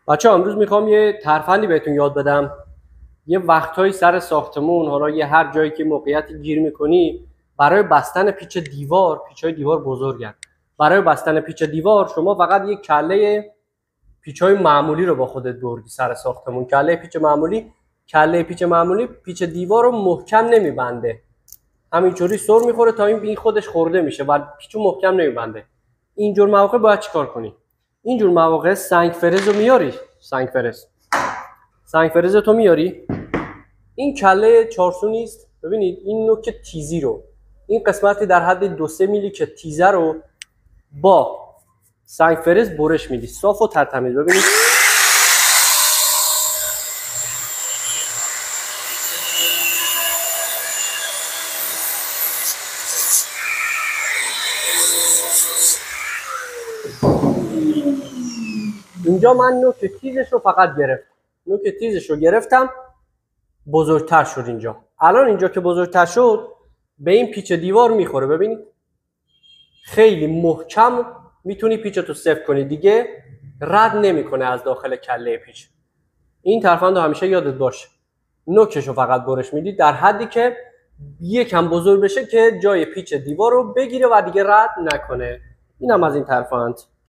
بچه‌ها امروز میخوام یه ترفندی بهتون یاد بدم. یه وقتایی سر ساختمون، حالا یه هر جایی که موقعیتی گیر میکنی، برای بستن پیچ دیوار، پیچای دیوار بزرگن. برای بستن پیچ دیوار شما فقط یه کله پیچای معمولی رو با خودت بردی سر ساختمون. کله پیچ معمولی پیچ دیوار رو محکم نمیبنده، همینجوری سر میخوره تا این بی خودش خورده میشه و پیچو محکم نمیبنده. اینجور مواقع باید چیکار کنی؟ اینجور مواقع سنگ فرز رو میاری. سنگ فرز تو میاری، این کله چارسونی است. ببینید این نوک تیزی رو، این قسمتی در حد 2-3 میلی که تیزه رو با سنگ فرز برش میدی، صاف و ترتمیز. ببینید اینجا من نوک تیزش رو فقط گرفتم، بزرگتر شد. الان اینجا که بزرگتر شد به این پیچ دیوار میخوره. ببینید خیلی محکم میتونی پیچتو صفر کنی، دیگه رد نمیکنه از داخل کله پیچ. این ترفند رو همیشه یادت باشه، نوکش رو فقط برش میدی در حدی که یکم بزرگ بشه که جای پیچ دیوار رو بگیره و دیگه رد نکنه. اینم از این ترفند.